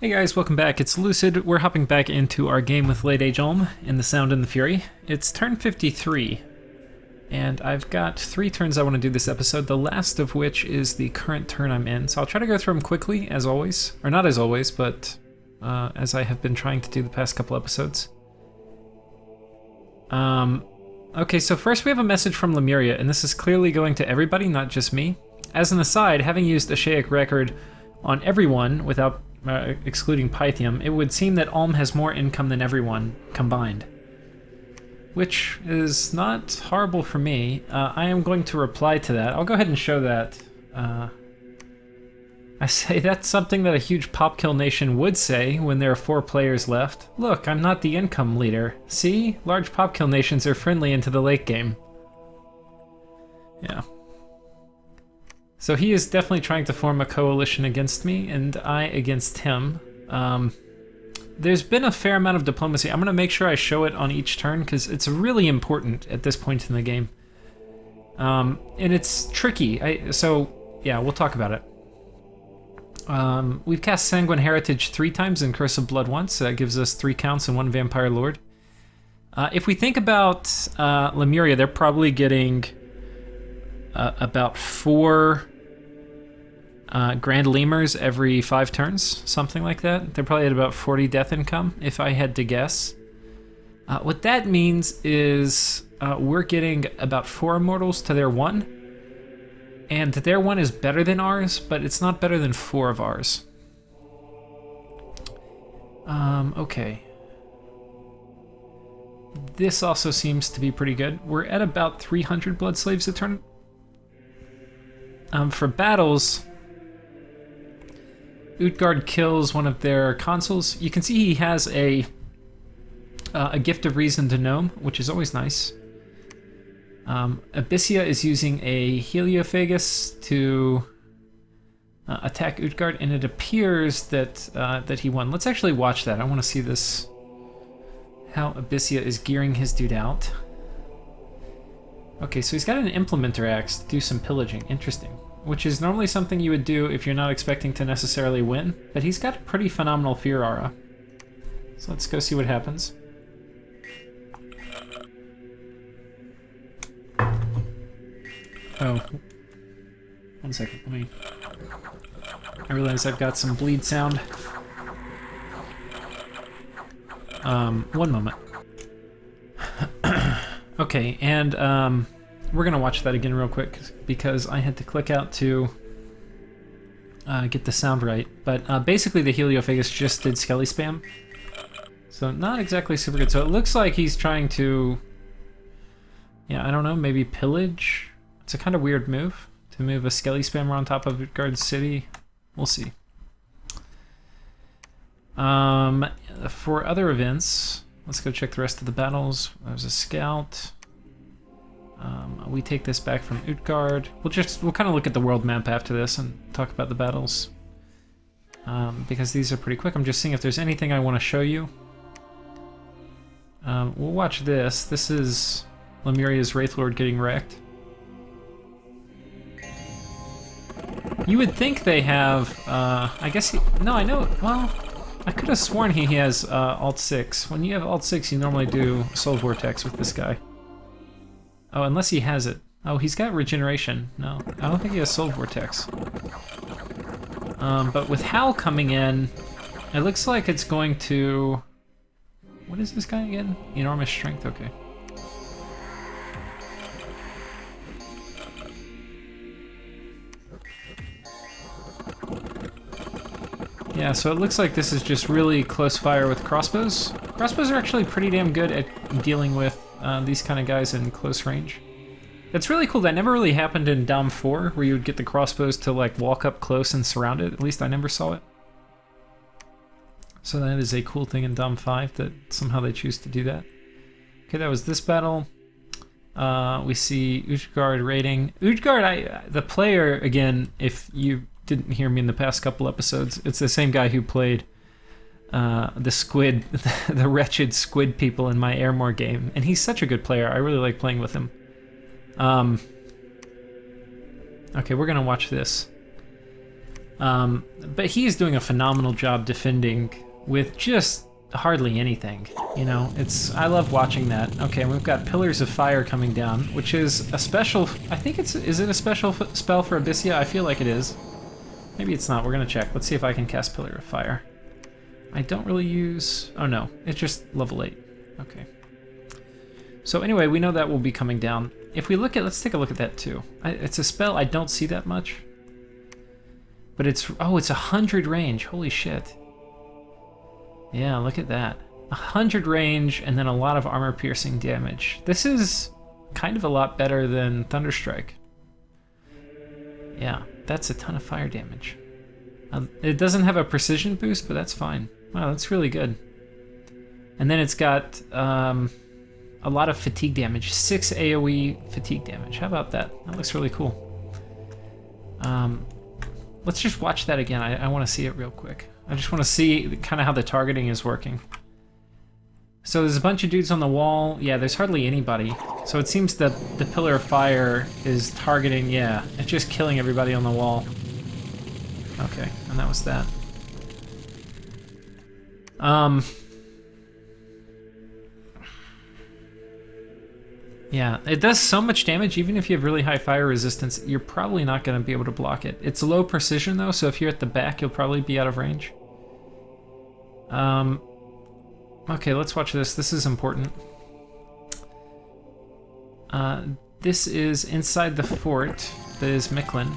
Hey guys, welcome back. It's Lucid. We're hopping back into our game with Late Age Ulm in The Sound and the Fury. It's turn 53, and I've got 3 turns I want to do this episode, the last of which is the current turn I'm in. So I'll try to go through them quickly, as always. Or not as always, but as I have been trying to do the past couple episodes. Okay, so first we have a message from Lemuria, and this is clearly going to everybody, not just me. As an aside, having used Ashaic Record on everyone without excluding Pythium, it would seem that Ulm has more income than everyone combined. Which is not horrible for me. I am going to reply to that. I'll go ahead and show that. I say that's something that a huge Popkill nation would say when there are 4 players left. Look, I'm not the income leader. See? Large Popkill nations are friendly into the late game. Yeah. So he is definitely trying to form a coalition against me, and I against him. There's been a fair amount of diplomacy. I'm going to make sure I show it on each turn, because it's really important at this point in the game. And it's tricky. So, yeah, we'll talk about it. We've cast Sanguine Heritage 3 times and Curse of Blood once, so that gives us 3 counts and 1 Vampire Lord. If we think about Lemuria, they're probably getting about 4... Grand Lemurs every 5 turns, something like that. They're probably at about 40 death income, if I had to guess. What that means is we're getting about 4 immortals to their 1, and their 1 is better than ours, but it's not better than 4 of ours. Okay. This also seems to be pretty good. We're at about 300 Blood Slaves a turn. For battles, Utgard kills one of their consuls. You can see he has a Gift of Reason to Gnome, which is always nice. Abyssia is using a Heliophagus to attack Utgard, and it appears that that he won. Let's actually watch that. I want to see this, how Abyssia is gearing his dude out. Okay, so he's got an Implementer Axe to do some pillaging. Interesting. Which is normally something you would do if you're not expecting to necessarily win, but he's got a pretty phenomenal Fear Aura. So let's go see what happens. Oh. 1 second, I realize I've got some bleed sound. 1 moment. Okay, and we're gonna watch that again real quick because I had to click out to get the sound right. But basically the Heliophagus just did Skelly spam. So not exactly super good. So it looks like he's trying to, yeah, I don't know, maybe pillage? It's a kind of weird move to move a Skelly spammer on top of Utgard's city. We'll see. For other events, let's go check the rest of the battles. There's a scout. We take this back from Utgard. We'll kind of look at the world map after this and talk about the battles. Because these are pretty quick. I'm just seeing if there's anything I want to show you. We'll watch this. This is Lemuria's Wraithlord getting wrecked. You would think they have, I guess no, I know, well, I could have sworn he has Alt 6. When you have Alt 6, you normally do Soul Vortex with this guy. Oh, unless he has it. Oh, he's got regeneration. No, I don't think he has Soul Vortex. But with Hal coming in, it looks like it's going to... What is this guy again? Enormous Strength, okay. Yeah, so it looks like this is just really close fire with crossbows. Crossbows are actually pretty damn good at dealing with these kind of guys in close range. It's really cool. That never really happened in Dom 4, where you would get the crossbows to like walk up close and surround it. At least I never saw it. So that is a cool thing in Dom 5 that somehow they choose to do that. Okay, that was this battle. We see Utgard raiding. Utgard, the player, again, if you didn't hear me in the past couple episodes, it's the same guy who played the squid, the wretched squid people in my Airmore game, and he's such a good player. I really like playing with him. Okay, we're gonna watch this. But he is doing a phenomenal job defending with just hardly anything. You know, I love watching that. Okay, we've got Pillars of Fire coming down, which is a special, I think is it a special spell for Abyssia? I feel like it is. Maybe it's not, we're gonna check. Let's see if I can cast Pillar of Fire. I don't really use, oh no, it's just level 8. Okay. So anyway, we know that will be coming down. If we look at, let's take a look at that too. It's a spell I don't see that much. But it's 100 range, holy shit. Yeah, look at that. 100 range and then a lot of armor piercing damage. This is kind of a lot better than Thunderstrike. Yeah, that's a ton of fire damage. It doesn't have a precision boost, but that's fine. Wow, that's really good. And then it's got a lot of fatigue damage. 6 AoE fatigue damage. How about that? That looks really cool. Let's just watch that again. I want to see it real quick. I just want to see kind of how the targeting is working. So there's a bunch of dudes on the wall. Yeah, there's hardly anybody. So it seems that the Pillar of Fire is targeting, yeah, it's just killing everybody on the wall. Okay, and that was that. Yeah, it does so much damage. Even if you have really high fire resistance, you're probably not going to be able to block it. It's low precision though, so if you're at the back, you'll probably be out of range. Okay, let's watch this. This is important. This is inside the fort. That is Micklin.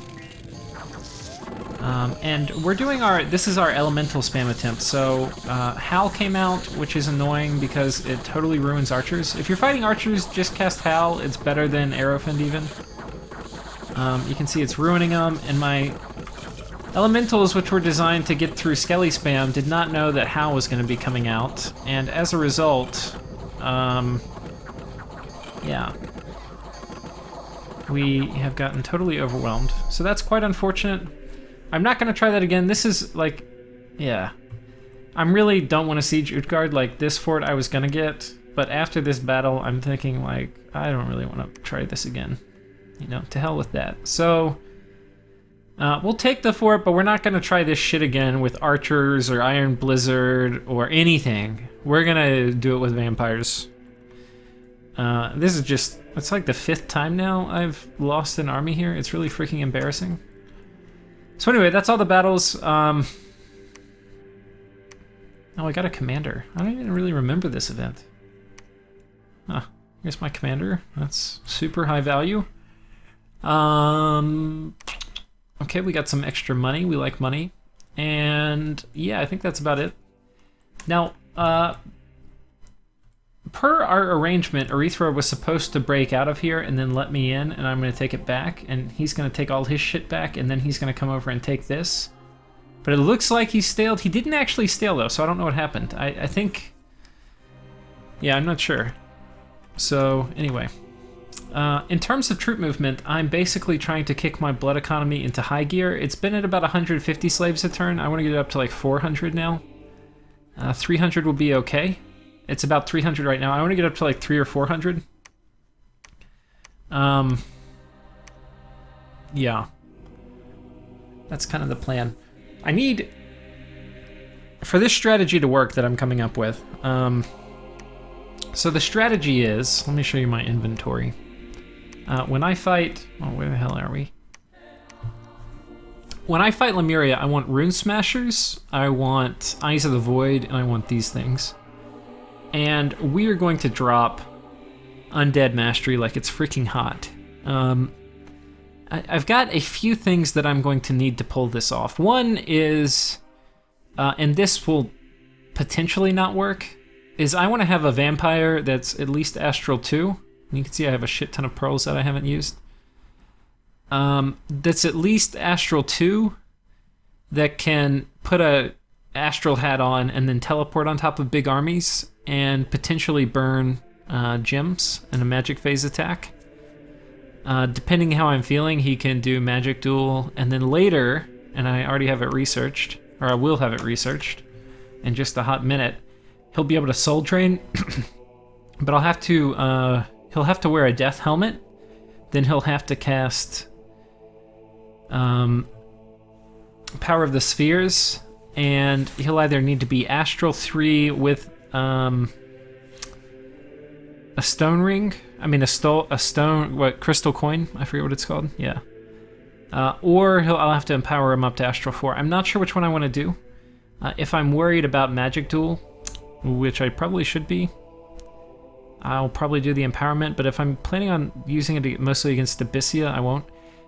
And we're doing this is our elemental spam attempt. So Howl came out, which is annoying because it totally ruins archers. If you're fighting archers, just cast Howl. It's better than Arrowfend even. You can see it's ruining them, and my elementals, which were designed to get through Skelly spam, did not know that Howl was going to be coming out, and as a result, yeah. We have gotten totally overwhelmed. So that's quite unfortunate. I'm not going to try that again. This is like, yeah. I really don't want to siege Utgard. Like, this fort I was going to get, but after this battle, I'm thinking, like, I don't really want to try this again. You know, to hell with that. So, we'll take the fort, but we're not going to try this shit again with archers or Iron Blizzard or anything. We're going to do it with vampires. This is just, it's like the 5th time now I've lost an army here. It's really freaking embarrassing. So anyway, that's all the battles. Oh, I got a commander. I don't even really remember this event. Ah, here's my commander. That's super high value. Okay, we got some extra money. We like money. And yeah, I think that's about it. Now, per our arrangement, Urethra was supposed to break out of here and then let me in, and I'm going to take it back, and he's going to take all his shit back, and then he's going to come over and take this. But it looks like he staled. He didn't actually stale, though, so I don't know what happened. I think... Yeah, I'm not sure. So, anyway. In terms of troop movement, I'm basically trying to kick my blood economy into high gear. It's been at about 150 slaves a turn. I want to get it up to like 400 now. 300 will be okay. It's about 300 right now. I want to get up to like 300 or 400. Yeah. That's kind of the plan. I need, for this strategy to work that I'm coming up with, so the strategy is, let me show you my inventory. When I fight, oh, where the hell are we? When I fight Lemuria, I want Rune Smashers, I want Eyes of the Void, and I want these things. And we are going to drop Undead Mastery like it's freaking hot. I've got a few things that I'm going to need to pull this off. One is, and this will potentially not work, is I want to have a vampire that's at least Astral 2. And you can see I have a shit ton of pearls that I haven't used. That's at least Astral 2 that can put a Astral hat on and then teleport on top of big armies and potentially burn gems in a magic phase attack. Depending how I'm feeling, he can do magic duel, and then later, and I already have it researched, or I will have it researched in just a hot minute, he'll be able to soul drain, but I'll have to, he'll have to wear a death helmet, then he'll have to cast Power of the Spheres, and he'll either need to be Astral 3 with a stone ring. I mean, a stone, what, crystal coin? I forget what it's called. Yeah. Or I'll have to empower him up to Astral 4. I'm not sure which one I want to do. If I'm worried about Magic Duel, which I probably should be, I'll probably do the empowerment, but if I'm planning on using it mostly against Abyssia, I won't.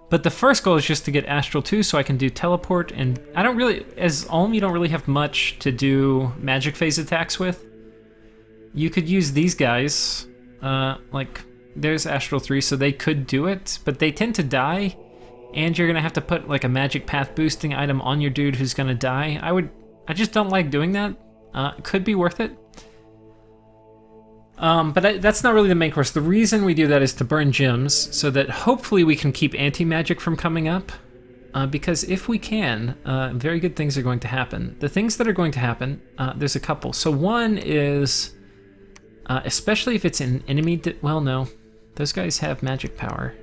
But the first goal is just to get Astral 2 so I can do teleport, and I don't really, as Ulm, you don't really have much to do magic phase attacks with. You could use these guys, like, there's Astral 3, so they could do it, but they tend to die, and you're gonna have to put like a magic path boosting item on your dude who's gonna die. I just don't like doing that. It could be worth it. But that's not really the main course. The reason we do that is to burn gems so that hopefully we can keep anti-magic from coming up. Because if we can, very good things are going to happen. The things that are going to happen, there's a couple. So one is, especially if it's an enemy, well, no, those guys have magic power.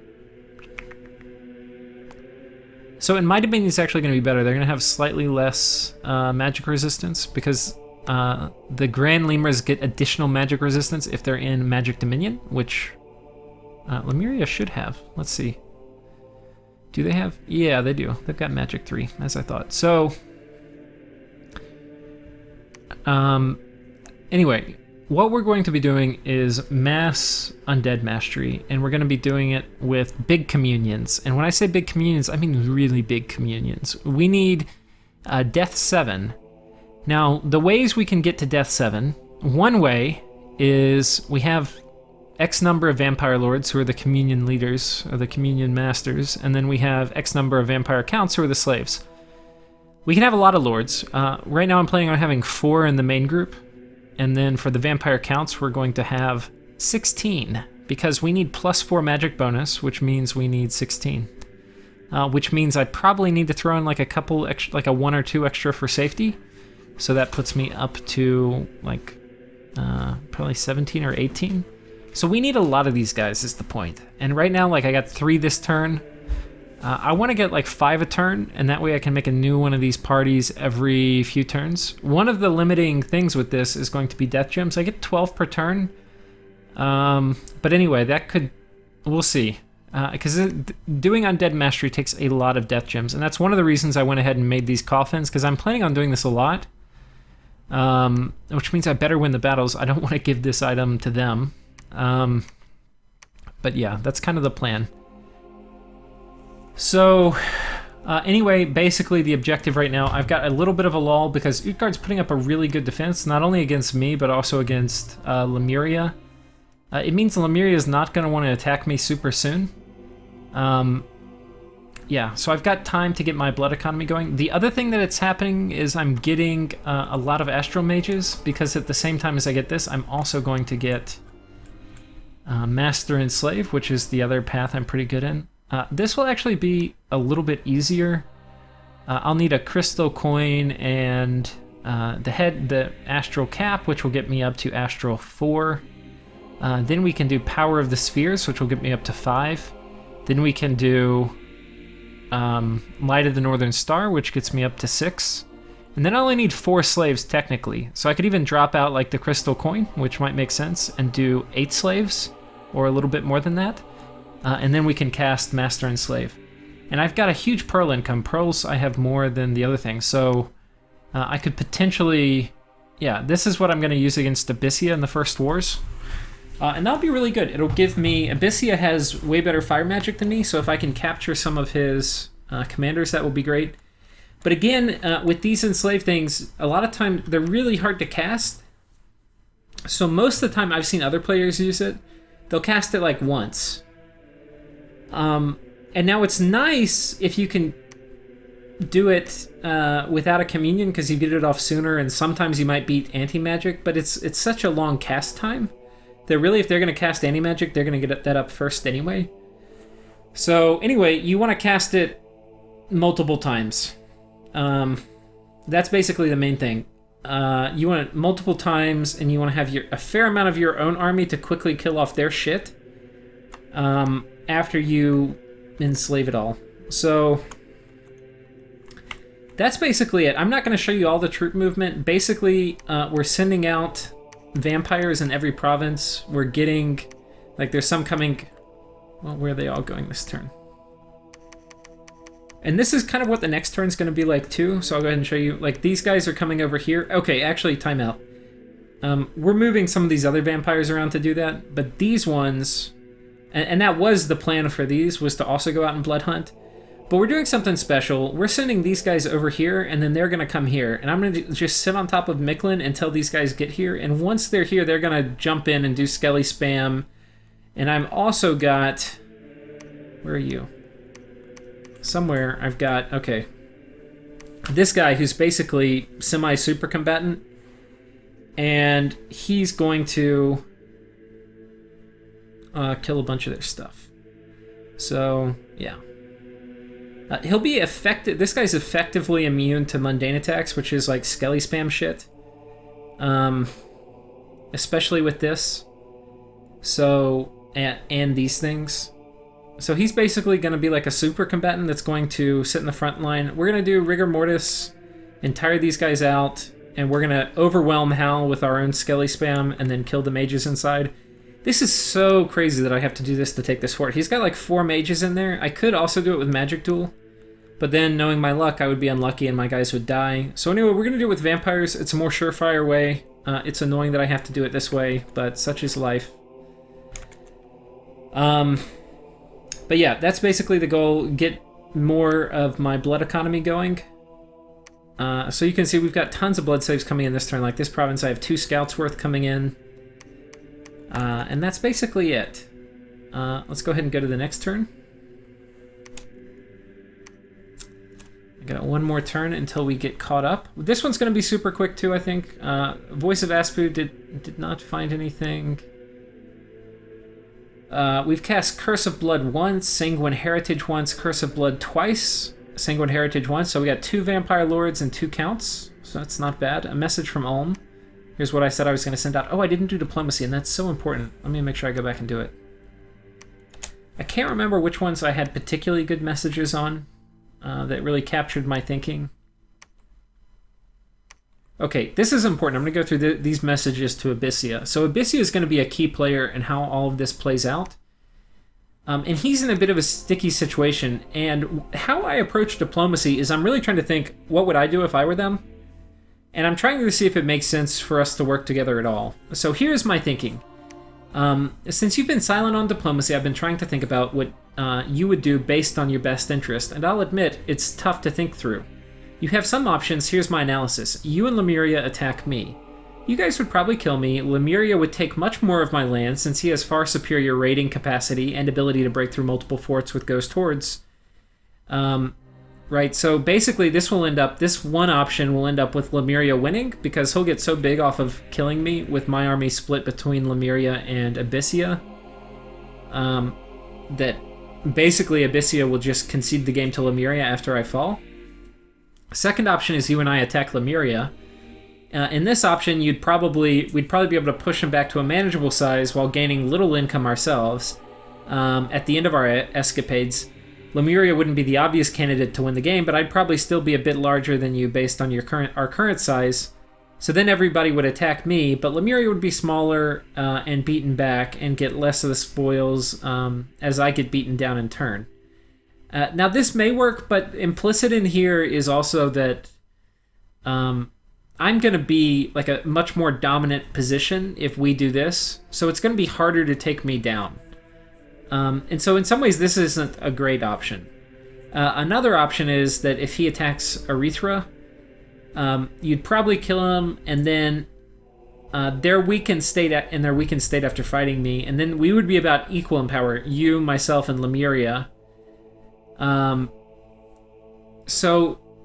So in my opinion, it's actually going to be better. They're going to have slightly less magic resistance because the Grand Lemurs get additional magic resistance if they're in Magic Dominion, which Lemuria should have. Let's see. Do they have? Yeah, they do. They've got Magic 3, as I thought. So, anyway, what we're going to be doing is mass Undead Mastery, and we're going to be doing it with big communions. And when I say big communions, I mean really big communions. We need Death 7. Now, the ways we can get to Death 7, one way is we have X number of Vampire Lords who are the Communion leaders, or the Communion Masters, and then we have X number of Vampire Counts who are the slaves. We can have a lot of Lords. Right now I'm planning on having 4 in the main group, and then for the Vampire Counts we're going to have 16, because we need +4 magic bonus, which means we need 16. Which means I probably need to throw in like a couple extra, like a 1 or 2 extra for safety. So that puts me up to like probably 17 or 18. So we need a lot of these guys is the point. And right now, like I got 3 this turn. I want to get like 5 a turn, and that way I can make a new one of these parties every few turns. One of the limiting things with this is going to be death gems. I get 12 per turn. But anyway, that could, we'll see. Because doing Undead Mastery takes a lot of death gems, and that's one of the reasons I went ahead and made these coffins, because I'm planning on doing this a lot. Which means I better win the battles. I don't want to give this item to them. But yeah, that's kind of the plan. So, anyway, basically the objective right now, I've got a little bit of a lull because Utgard's putting up a really good defense, not only against me, but also against Lemuria. It means Lemuria is not going to want to attack me super soon. Yeah, so I've got time to get my blood economy going. The other thing that it's happening is I'm getting a lot of Astral Mages, because at the same time as I get this, I'm also going to get Master and Slave, which is the other path I'm pretty good in. This will actually be a little bit easier. I'll need a crystal coin and the Astral Cap, which will get me up to Astral 4. Then we can do Power of the Spheres, which will get me up to 5. Then we can do Light of the Northern Star, which gets me up to 6. And then I only need 4 slaves technically. So I could even drop out like the crystal coin, which might make sense, and do 8 slaves, or a little bit more than that. And then we can cast Master and Slave. And I've got a huge pearl income. Pearls I have more than the other things. So I could potentially, yeah, this is what I'm going to use against Abyssia in the first wars. And that'll be really good. It'll give me... Abyssia has way better fire magic than me, so if I can capture some of his commanders, that will be great. But again, with these enslaved things, a lot of time they're really hard to cast. So most of the time I've seen other players use it, they'll cast it like once. And now it's nice if you can do it without a communion, because you get it off sooner, and sometimes you might beat anti-magic, but it's such a long cast time. That really, if they're going to cast anti-magic, they're going to get that up first anyway. So anyway, you want to cast it multiple times. That's basically the main thing. You want it multiple times, and you want to have a fair amount of your own army to quickly kill off their shit after you enslave it all. So that's basically it. I'm not going to show you all the troop movement. Basically, we're sending out vampires in every province. We're getting, like, there's some coming. Well, where are they all going this turn? And this is kind of what the next turn's going to be like too. So I'll go ahead and show you. Like, these guys are coming over here. Okay, actually, time out. We're moving some of these other vampires around to do that, but these ones, and that was the plan for these, was to also go out and blood hunt. But we're doing something special. We're sending these guys over here, and then they're going to come here. And I'm going to just sit on top of Micklin until these guys get here. And once they're here, they're going to jump in and do Skelly spam. And I've also got... Where are you? Somewhere I've got... Okay. This guy who's basically semi-super combatant. And he's going to kill a bunch of their stuff. So, yeah. He'll be effective. This guy's effectively immune to mundane attacks, which is like Skelly spam shit. Especially with this. So, and these things. So he's basically going to be like a super combatant that's going to sit in the front line. We're going to do Rigor Mortis and tire these guys out. And we're going to overwhelm Hal with our own Skelly spam and then kill the mages inside. This is so crazy that I have to do this to take this fort. He's got like 4 mages in there. I could also do it with Magic Duel. But then, knowing my luck, I would be unlucky and my guys would die. So anyway, we're going to do it with vampires. It's a more surefire way. It's annoying that I have to do it this way, but such is life. But yeah, that's basically the goal. Get more of my blood economy going. So you can see we've got tons of blood saves coming in this turn. Like this province, I have 2 scouts worth coming in. And that's basically it. Let's go ahead and go to the next turn. I got one more turn until we get caught up. This one's going to be super quick too, I think. Voice of Aspu did not find anything. We've cast Curse of Blood once, Sanguine Heritage once, Curse of Blood twice, Sanguine Heritage once. So we got 2 Vampire Lords and 2 Counts. So that's not bad. A message from Ulm. Here's what I said I was going to send out. Oh, I didn't do Diplomacy, and that's so important. Let me make sure I go back and do it. I can't remember which ones I had particularly good messages on that really captured my thinking. Okay, this is important. I'm going to go through these messages to Abyssia. So Abyssia is going to be a key player in how all of this plays out. And he's in a bit of a sticky situation. And how I approach Diplomacy is I'm really trying to think, what would I do if I were them? And I'm trying to see if it makes sense for us to work together at all. So here's my thinking. Since you've been silent on Diplomacy, I've been trying to think about what you would do based on your best interest. And I'll admit, it's tough to think through. You have some options. Here's my analysis. You and Lemuria attack me. You guys would probably kill me. Lemuria would take much more of my land since he has far superior raiding capacity and ability to break through multiple forts with Ghost Hordes. Right, so basically this one option will end up with Lemuria winning because he'll get so big off of killing me with my army split between Lemuria and Abyssia that basically Abyssia will just concede the game to Lemuria after I fall. Second option is you and I attack Lemuria. In this option, we'd probably be able to push him back to a manageable size while gaining little income ourselves. At the end of our escapades, Lemuria wouldn't be the obvious candidate to win the game, but I'd probably still be a bit larger than you based on our current size. So then everybody would attack me, but Lemuria would be smaller and beaten back and get less of the spoils as I get beaten down in turn. Now this may work, but implicit in here is also that I'm going to be like a much more dominant position if we do this, so it's going to be harder to take me down. And so in some ways this isn't a great option. Another option is that if he attacks Erythra, you'd probably kill him, and then their weakened state after fighting me, and then we would be about equal in power, you, myself, and Lemuria. And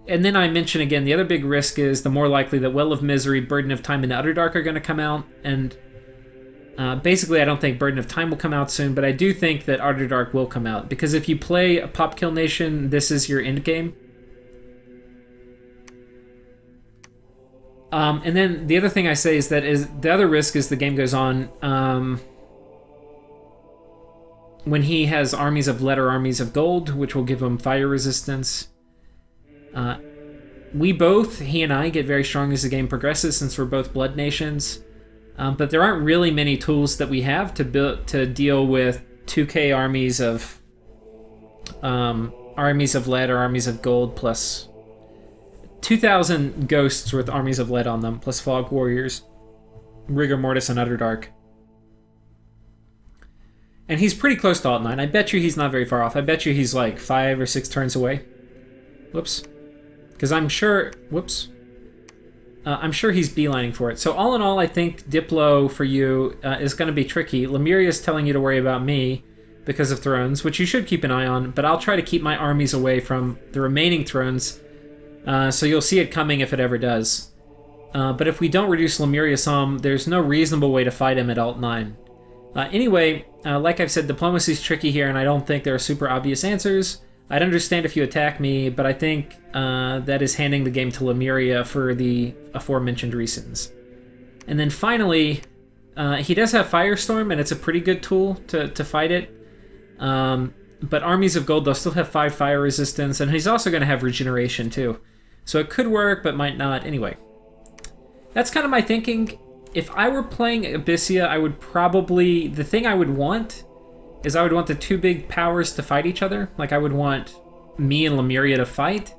then I mention again, the other big risk is the more likely that Well of Misery, Burden of Time, and Underdark are going to come out, and basically I don't think Burden of Time will come out soon, but I do think that Underdark will come out, because if you play a Pop Kill Nation, this is your end game. And then the other thing I say is the other risk is the game goes on when he has armies of lead or armies of gold, which will give him fire resistance. we both, he and I, get very strong as the game progresses since we're both blood nations. But there aren't really many tools that we have to deal with 2k armies of lead or armies of gold plus 2,000 ghosts with armies of lead on them plus fog warriors, rigor mortis, and underdark. And he's pretty close to Alt 9. I bet you he's not very far off. I bet you he's like 5 or 6 turns away. Whoops. Because I'm sure... Whoops. I'm sure he's beelining for it. So all in all, I think Diplo for you is going to be tricky. Lemuria's telling you to worry about me because of thrones, which you should keep an eye on, but I'll try to keep my armies away from the remaining thrones, so you'll see it coming if it ever does. But if we don't reduce Lemuria some, there's no reasonable way to fight him at Alt 9. Anyway, like I've said, diplomacy's tricky here, and I don't think there are super obvious answers. I'd understand if you attack me, but I think that is handing the game to Lemuria for the aforementioned reasons. And then finally, he does have Firestorm, and it's a pretty good tool to fight it. But armies of gold, they'll still have 5 fire resistance, and he's also going to have regeneration too. So it could work, but might not. Anyway, that's kind of my thinking. If I were playing Abyssia, I would probably... The thing I would want is I would want the 2 big powers to fight each other. Like, I would want me and Lemuria to fight.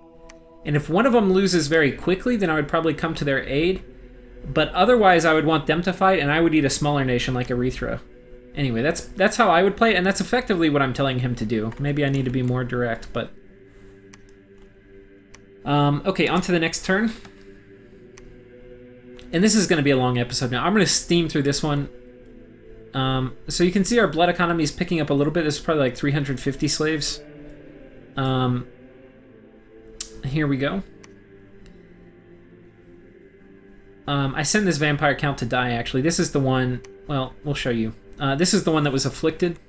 And if one of them loses very quickly, then I would probably come to their aid. But otherwise, I would want them to fight, and I would eat a smaller nation like Erythra. Anyway, that's how I would play it, and that's effectively what I'm telling him to do. Maybe I need to be more direct, but... Okay, on to the next turn. And this is going to be a long episode now. I'm going to steam through this one. So you can see our blood economy is picking up a little bit. This is probably like 350 slaves. Here we go. I send this vampire count to die, actually. This is the one... Well, we'll show you. This is the one that was afflicted.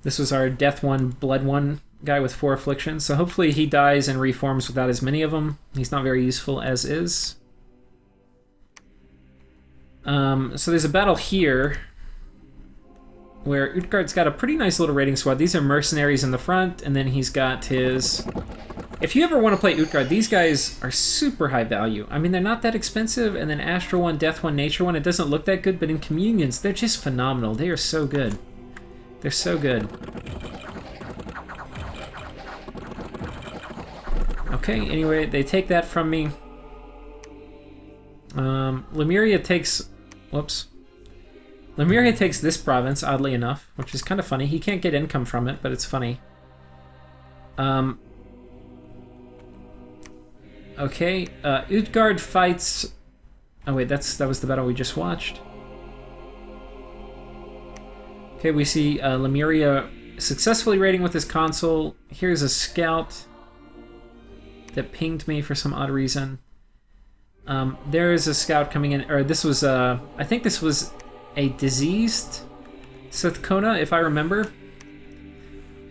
This was our death 1, blood 1 guy with 4 afflictions. So hopefully he dies and reforms without as many of them. He's not very useful as is. So there's a battle here where Utgard's got a pretty nice little raiding squad. These are mercenaries in the front, and then he's got his... If you ever want to play Utgard, these guys are super high value. I mean, they're not that expensive, and then Astral 1, Death 1, Nature 1, it doesn't look that good, but in Communions, they're just phenomenal. They are so good. They're so good. Okay, anyway, they take that from me. Lemuria takes... Whoops. Lemuria takes this province, oddly enough, which is kind of funny. He can't get income from it, but it's funny. Okay, Utgard fights... Oh wait, that was the battle we just watched. Okay, we see Lemuria successfully raiding with his consul. Here's a scout that pinged me for some odd reason. There is a scout coming in, or this was, I think this was a diseased Sithkona, if I remember,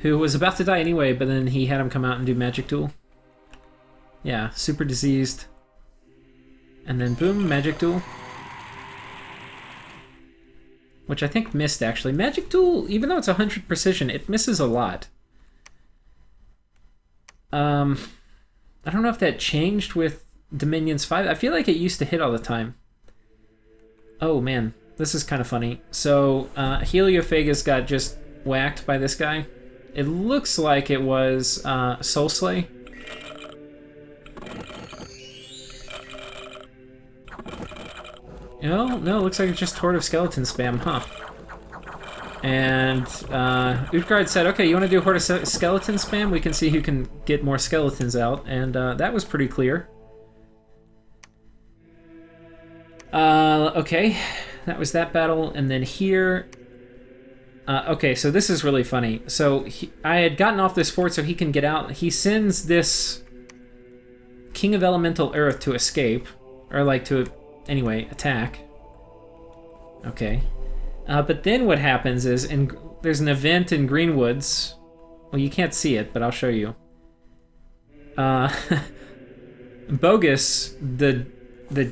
who was about to die anyway, but then he had him come out and do magic duel. Yeah, super diseased. And then boom, magic duel. Which I think missed, actually. Magic duel, even though it's 100 precision, it misses a lot. I don't know if that changed with Dominions 5. I feel like it used to hit all the time. Oh, man. This is kind of funny. So, Heliophagus got just whacked by this guy. It looks like it was Soulslay. No, it looks like it's just Horde of Skeleton spam, huh? And Utgard said, okay, you want to do Horde of Skeleton spam? We can see who can get more skeletons out. And that was pretty clear. Okay, that was that battle. And then here... okay, so this is really funny. So I had gotten off this fort so he can get out. He sends this King of Elemental Earth to escape. Or like to... Anyway, attack. Okay. But then what happens is, there's an event in Greenwoods. Well, you can't see it, but I'll show you. Bogus, the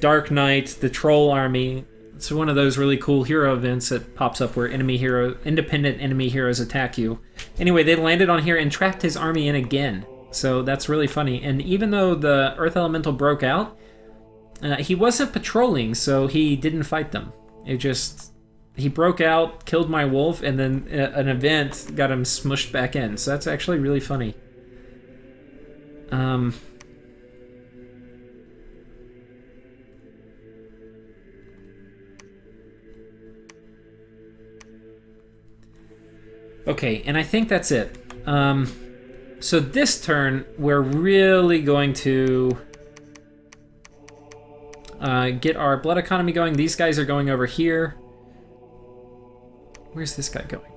Dark Knight, the Troll Army. It's one of those really cool hero events that pops up where independent enemy heroes attack you. Anyway, they landed on here and trapped his army in again. So that's really funny. And even though the Earth Elemental broke out, he wasn't patrolling, so he didn't fight them. He broke out, killed my wolf, and then an event got him smushed back in. So that's actually really funny. Okay, and I think that's it. So this turn, we're really going to get our blood economy going. These guys are going over here. Where's this guy going?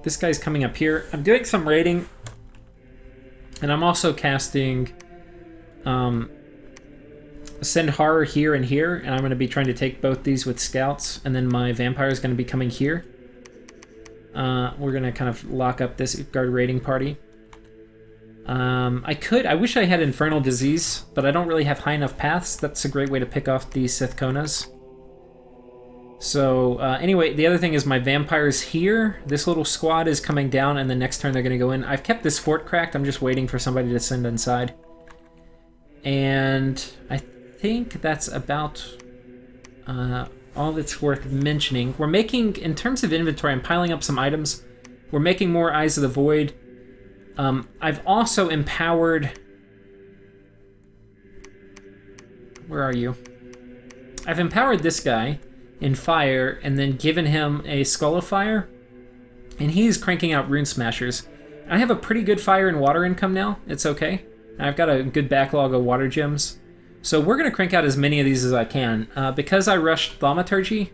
This guy's coming up here. I'm doing some raiding, and I'm also casting Send Horror here and here, and I'm going to be trying to take both these with scouts, and then my vampire is going to be coming here. We're going to kind of lock up this Utgard raiding party. I wish I had Infernal Disease, but I don't really have high enough paths. That's a great way to pick off these Sithkonas. So, anyway, the other thing is my vampires here. This little squad is coming down, and the next turn they're going to go in. I've kept this fort cracked. I'm just waiting for somebody to send inside. And I think that's about all that's worth mentioning. We're making, in terms of inventory, I'm piling up some items. We're making more Eyes of the Void. I've also empowered... Where are you? I've empowered this guy in fire and then given him a Skull of Fire. And he's cranking out Rune Smashers. I have a pretty good fire and water income now. It's okay. I've got a good backlog of water gems. So we're going to crank out as many of these as I can. Because I rushed Thaumaturgy,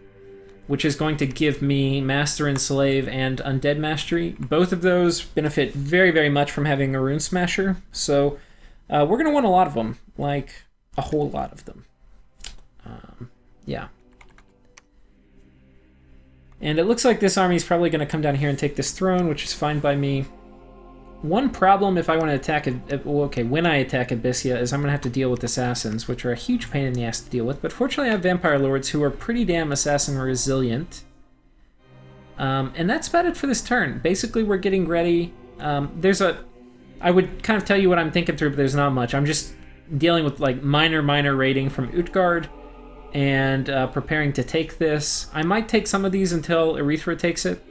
which is going to give me Master and Slave and Undead Mastery. Both of those benefit very, very much from having a Rune Smasher. So we're going to want a lot of them, like a whole lot of them. Yeah. And it looks like this army is probably going to come down here and take this throne, which is fine by me. One problem if I want to attack, when I attack Abyssia, is I'm going to have to deal with assassins, which are a huge pain in the ass to deal with. But fortunately I have Vampire Lords who are pretty damn assassin resilient. And that's about it for this turn. Basically we're getting ready. I would kind of tell you what I'm thinking through, but there's not much. I'm just dealing with like minor raiding from Utgard and preparing to take this. I might take some of these until Erithra takes it.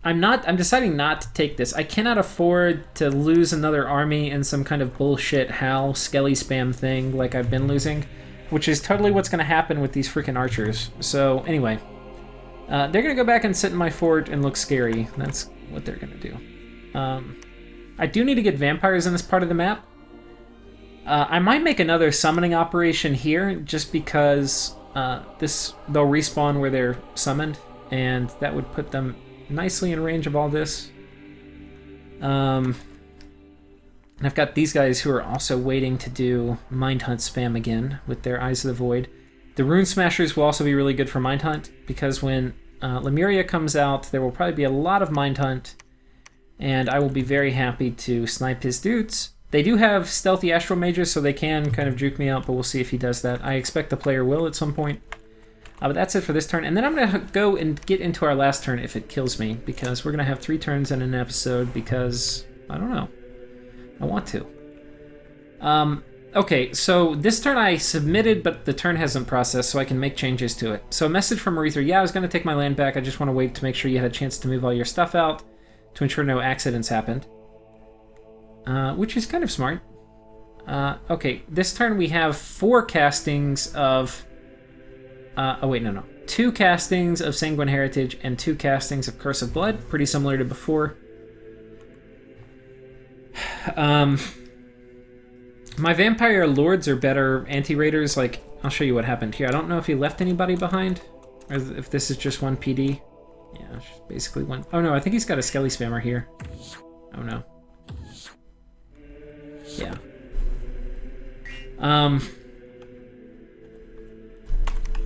I'm deciding not to take this. I cannot afford to lose another army in some kind of bullshit Hal Skelly spam thing like I've been losing, which is totally what's going to happen with these freaking archers. So anyway, they're going to go back and sit in my fort and look scary. That's what they're going to do. I do need to get vampires in this part of the map. I might make another summoning operation here just because they'll respawn where they're summoned, and that would put them nicely in range of all this. And I've got these guys who are also waiting to do Mind Hunt spam again with their Eyes of the Void. The Rune Smashers will also be really good for Mind Hunt, because when Lemuria comes out, there will probably be a lot of Mind Hunt, and I will be very happy to snipe his dudes. They do have stealthy Astral Mages, so they can kind of juke me out, but we'll see if he does that. I expect the player will at some point. But that's it for this turn. And then I'm going to go and get into our last turn if it kills me, because we're going to have 3 turns in an episode because, I don't know, I want to. Okay, so this turn I submitted, but the turn hasn't processed, so I can make changes to it. So a message from Aretha: yeah, I was going to take my land back. I just want to wait to make sure you had a chance to move all your stuff out to ensure no accidents happened. Which is kind of smart. Okay, this turn we have 4 castings of... 2 castings of Sanguine Heritage and 2 castings of Curse of Blood. Pretty similar to before. My Vampire Lords are better anti-raiders. Like, I'll show you what happened here. I don't know if he left anybody behind, or if this is just one PD. Yeah, it's just basically one. Oh no, I think he's got a Skelly Spammer here. Oh no. Yeah.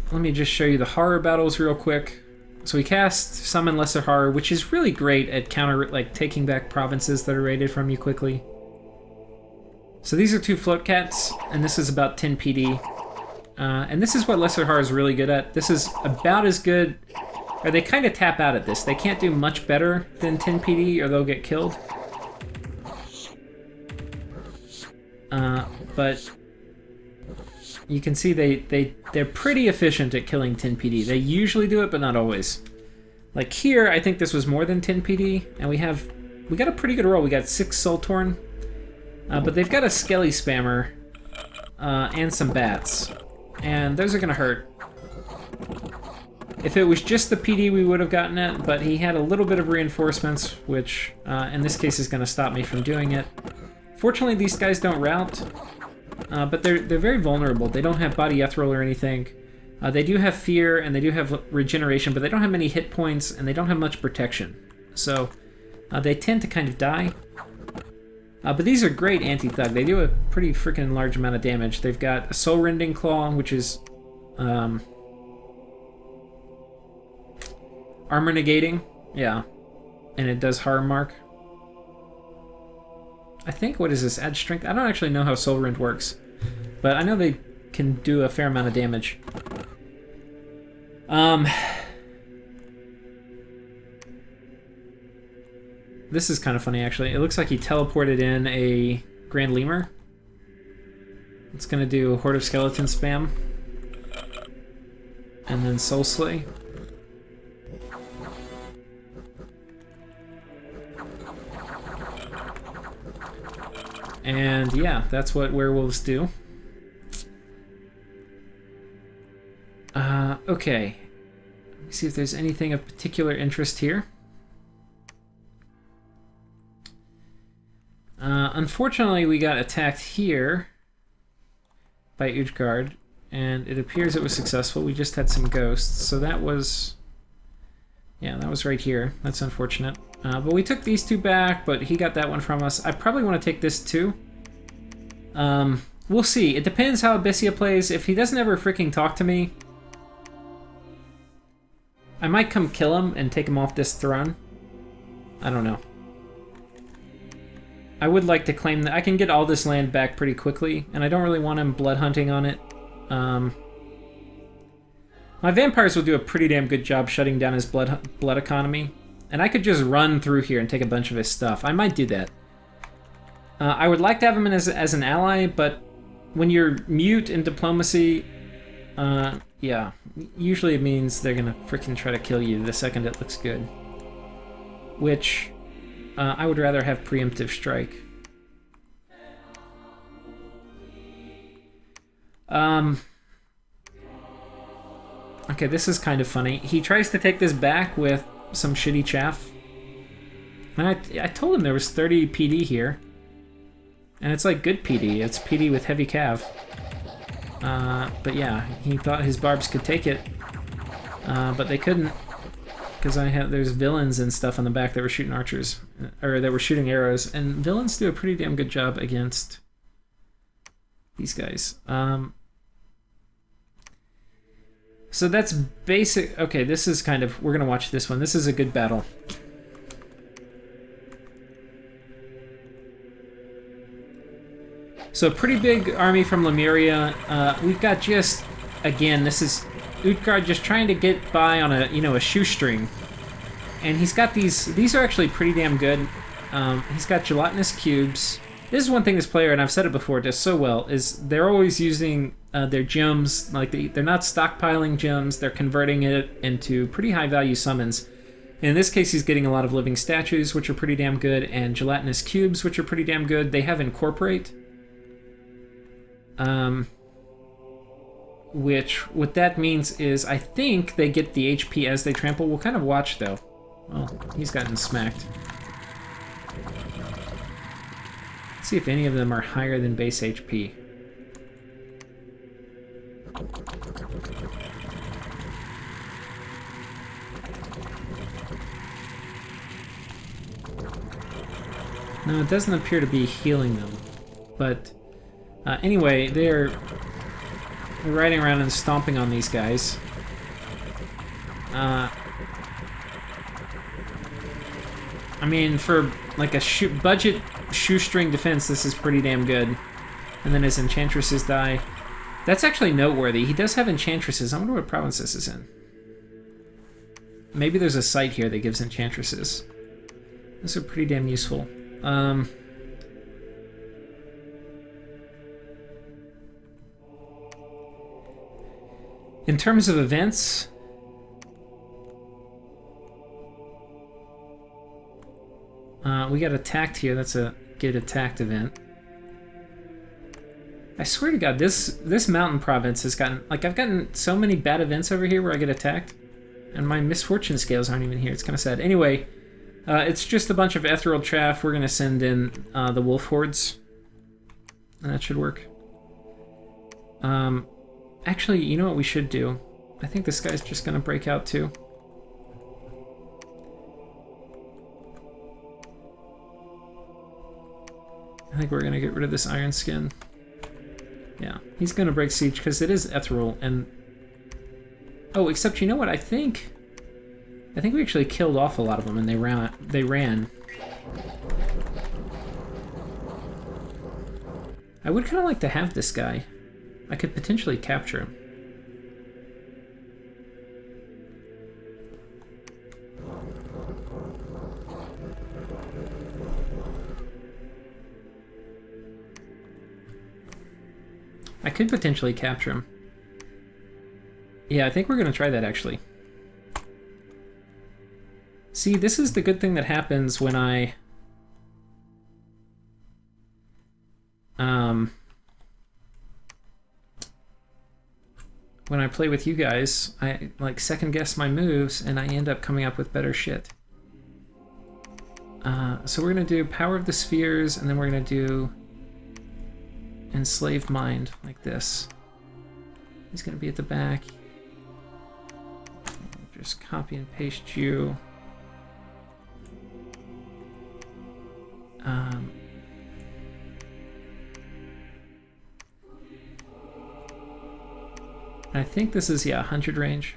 Let me just show you the horror battles real quick. So we cast Summon Lesser Horror, which is really great at taking back provinces that are raided from you quickly. So these are 2 Float Cats, and this is about 10 PD. And this is what Lesser Horror is really good at. This is about as good, or they kind of tap out at this. They can't do much better than 10 PD or they'll get killed. But you can see they're pretty efficient at killing 10 PD. They usually do it, but not always. Like here, I think this was more than 10 PD, and we got a pretty good roll. We got 6 Soul Torn, but they've got a Skelly Spammer and some bats, and those are gonna hurt. If it was just the PD, we would have gotten it, but he had a little bit of reinforcements, which in this case is gonna stop me from doing it. Fortunately, these guys don't rout, but they're very vulnerable. They don't have body ethereal or anything. They do have fear, and they do have regeneration, but they don't have many hit points, and they don't have much protection. So they tend to kind of die. But these are great anti-thug. They do a pretty freaking large amount of damage. They've got a Soul Rending Claw, which is armor negating. Yeah. And it does harm mark. I think, what is this? Add strength? I don't actually know how Soul Rend works. But I know they can do a fair amount of damage. This is kind of funny, actually. It looks like he teleported in a Grand Lemur. It's going to do Horde of Skeleton spam. And then Soul Slay. And yeah, that's what werewolves do. Okay. Let me see if there's anything of particular interest here. Unfortunately, we got attacked here by Utgard, and it appears it was successful. We just had some ghosts, so that was... yeah, that was right here. That's unfortunate. But we took these two back, but he got that one from us. I probably want to take this too. We'll see. It depends how Abyssia plays. If he doesn't ever freaking talk to me, I might come kill him and take him off this throne. I don't know. I would like to claim that I can get all this land back pretty quickly, and I don't really want him blood hunting on it. My vampires will do a pretty damn good job shutting down his blood economy, and I could just run through here and take a bunch of his stuff. I might do that. I would like to have him in as an ally, but when you're mute in diplomacy, yeah, usually it means they're gonna freaking try to kill you the second it looks good. Which... I would rather have preemptive strike. Okay, this is kind of funny. He tries to take this back with some shitty chaff. And I told him there was 30 PD here. And it's like good PD. It's PD with heavy cav. But yeah, he thought his barbs could take it. But they couldn't. Because there's villains and stuff on the back that were shooting archers, or that were shooting arrows, and villains do a pretty damn good job against these guys. So that's basic. Okay, this is kind of, we're gonna watch this one. This is a good battle. So a pretty big army from Lemuria. We've got just, again, this is Utgard just trying to get by on a shoestring. And he's got these are actually pretty damn good. He's got gelatinous cubes. This is one thing this player, and I've said it before, does so well, is they're always using their gems, like they're not stockpiling gems, they're converting it into pretty high value summons. In this case, he's getting a lot of living statues, which are pretty damn good, and gelatinous cubes, which are pretty damn good. They have Incorporate. Which, what that means is, I think they get the HP as they trample. We'll kind of watch, though. Well, he's gotten smacked. Let's see if any of them are higher than base HP. No, it doesn't appear to be healing them. But, anyway, they're riding around and stomping on these guys. I mean, for like a budget shoestring defense, this is pretty damn good. And then his enchantresses die. That's actually noteworthy. He does have enchantresses. I wonder what province this is in. Maybe there's a site here that gives enchantresses. Those are pretty damn useful. In terms of events, we got attacked here. That's a get attacked event. I swear to God, this mountain province has gotten... Like, I've gotten so many bad events over here where I get attacked. And my misfortune scales aren't even here. It's kind of sad. Anyway, it's just a bunch of ethereal chaff. We're going to send in the wolf hordes. And that should work. Actually, you know what we should do? I think this guy's just going to break out too. I think we're going to get rid of this iron skin. Yeah, he's going to break siege because it is ethereal and... Oh, except you know what? I think we actually killed off a lot of them and they ran. I would kind of like to have this guy. I could potentially capture him. I could potentially capture him. Yeah, I think we're going to try that, actually. See, this is the good thing that happens when I... when I play with you guys, I, like, second-guess my moves, and I end up coming up with better shit. So we're going to do Power of the Spheres, and then we're going to do... Enslaved Mind, like this. He's going to be at the back. Just copy and paste you. I think this is, yeah, 100 range.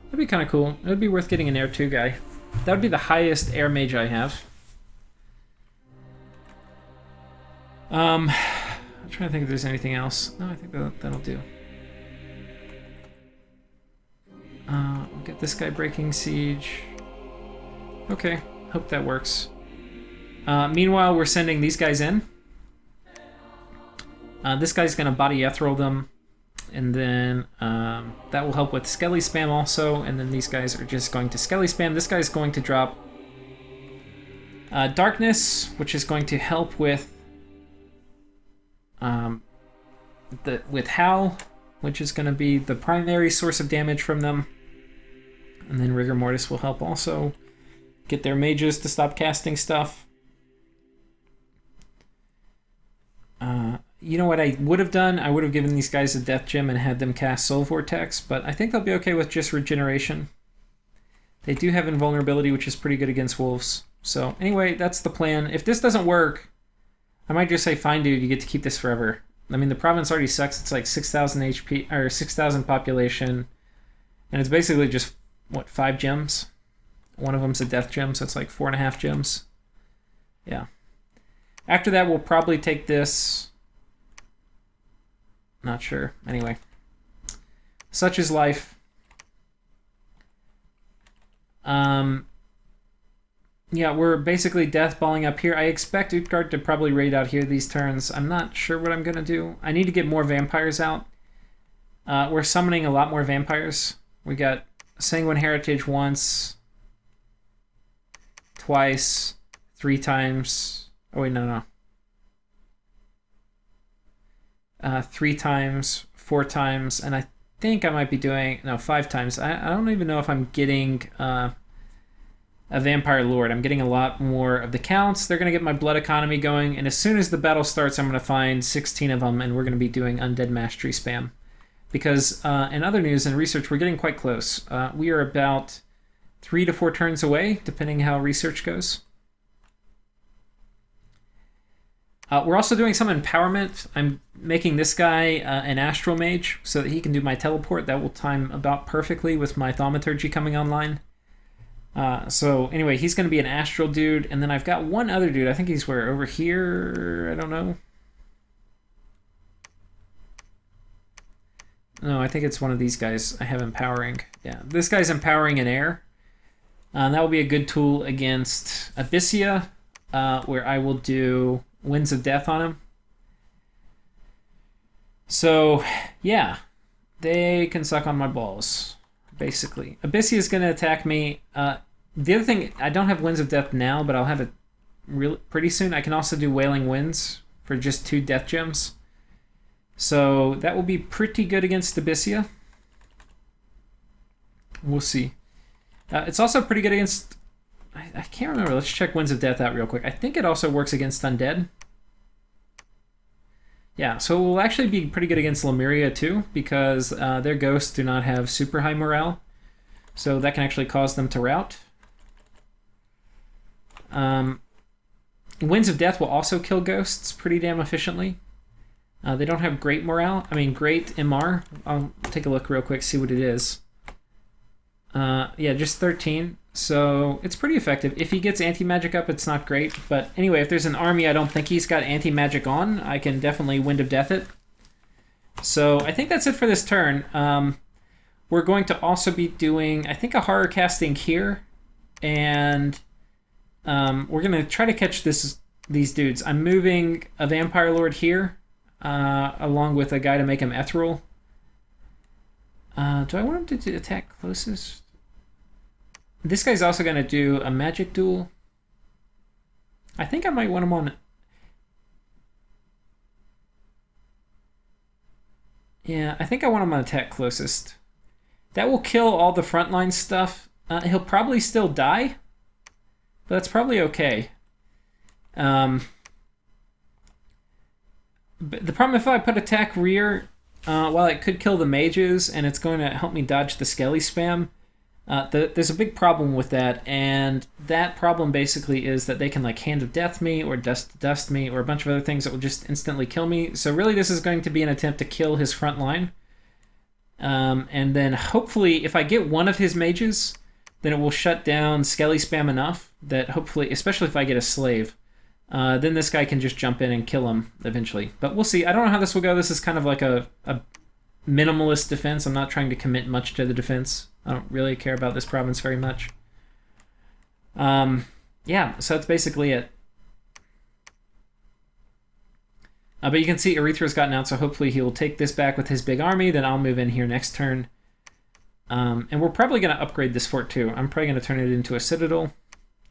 That'd be kind of cool. It would be worth getting an Air 2 guy. That would be the highest Air Mage I have. I'm trying to think if there's anything else. No, I think that'll do. We'll get this guy breaking siege. Okay, hope that works. Meanwhile, we're sending these guys in. This guy's going to body ethereal them. And then that will help with Skelly spam also. And then these guys are just going to Skelly spam. This guy's going to drop Darkness, which is going to help with with Howl, which is going to be the primary source of damage from them. And then Rigor Mortis will help also get their mages to stop casting stuff. You know what I would have done? I would have given these guys a Death Gem and had them cast Soul Vortex, but I think they'll be okay with just regeneration. They do have invulnerability, which is pretty good against wolves. So anyway, that's the plan. If this doesn't work, I might just say, fine, dude, you get to keep this forever. I mean, the province already sucks. It's like 6,000 HP, or 6,000 population, and it's basically just, what, 5 gems? One of them's a Death Gem, so it's like 4.5 gems. Yeah. After that, we'll probably take this... Not sure. Anyway. Such is life. Yeah, we're basically deathballing up here. I expect Utgard to probably raid out here these turns. I'm not sure what I'm going to do. I need to get more vampires out. We're summoning a lot more vampires. We got Sanguine Heritage once, twice, 3 times. Oh, wait, no. 3 times, 4 times, and I think I might be doing... No, 5 times. I don't even know if I'm getting a Vampire Lord. I'm getting a lot more of the counts. They're going to get my blood economy going, and as soon as the battle starts, I'm going to find 16 of them, and we're going to be doing Undead Mastery spam. Because in other news and research, we're getting quite close. We are about 3 to 4 turns away, depending how research goes. We're also doing some empowerment. I'm making this guy an Astral Mage so that he can do my teleport. That will time about perfectly with my Thaumaturgy coming online. So anyway, he's going to be an Astral dude. And then I've got one other dude. I think he's where? Over here? I don't know. No, I think it's one of these guys I have empowering. Yeah, this guy's empowering in air. That will be a good tool against Abyssia, where I will do Winds of Death on him. So, yeah. They can suck on my balls, basically. Abyssea is going to attack me. The other thing, I don't have Winds of Death now, but I'll have it pretty soon. I can also do Wailing Winds for just 2 death gems. So that will be pretty good against Abyssea. We'll see. It's also pretty good against... I can't remember. Let's check Winds of Death out real quick. I think it also works against Undead. Yeah, so it will actually be pretty good against Lemuria too, because their ghosts do not have super high morale. So that can actually cause them to rout. Winds of Death will also kill ghosts pretty damn efficiently. They don't have great morale. I mean, great MR. I'll take a look real quick, see what it is. Yeah, just 13. So it's pretty effective. If he gets anti-magic up, it's not great. But anyway, if there's an army I don't think he's got anti-magic on, I can definitely Wind of Death it. So I think that's it for this turn. We're going to also be doing, I think, a horror casting here. And we're going to try to catch these dudes. I'm moving a Vampire Lord here, along with a guy to make him ethereal. Do I want him to attack closest? This guy's also going to do a magic duel. I think I might want him on... Yeah, I think I want him on attack closest. That will kill all the frontline stuff. He'll probably still die, but that's probably okay. But the problem if I put attack rear, while it could kill the mages and it's going to help me dodge the skelly spam, there's a big problem with that, and that problem basically is that they can like Hand of Death me or Dust me or a bunch of other things that will just instantly kill me. So really this is going to be an attempt to kill his front line. And then hopefully if I get one of his mages, then it will shut down skelly spam enough that hopefully, especially if I get a slave, then this guy can just jump in and kill him eventually. But we'll see. I don't know how this will go. This is kind of like a minimalist defense. I'm not trying to commit much to the defense. I don't really care about this province very much. Yeah, so that's basically it. But you can see Erythra's gotten out, so hopefully he'll take this back with his big army. Then I'll move in here next turn. And we're probably going to upgrade this fort too. I'm probably going to turn it into a citadel.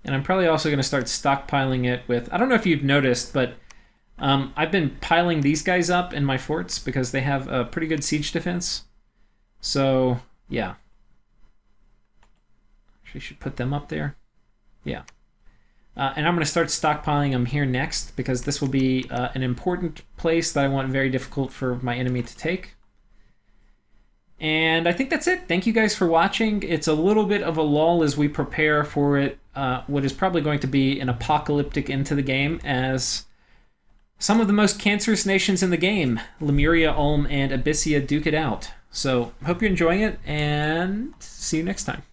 And I'm probably also going to start stockpiling it with... I don't know if you've noticed, but I've been piling these guys up in my forts because they have a pretty good siege defense. So, yeah. Actually, should put them up there. Yeah. And I'm going to start stockpiling them here next because this will be an important place that I want very difficult for my enemy to take. And I think that's it. Thank you guys for watching. It's a little bit of a lull as we prepare for it, what is probably going to be an apocalyptic end to the game as some of the most cancerous nations in the game, Lemuria, Ulm, and Abyssea, duke it out. So, hope you're enjoying it, and see you next time.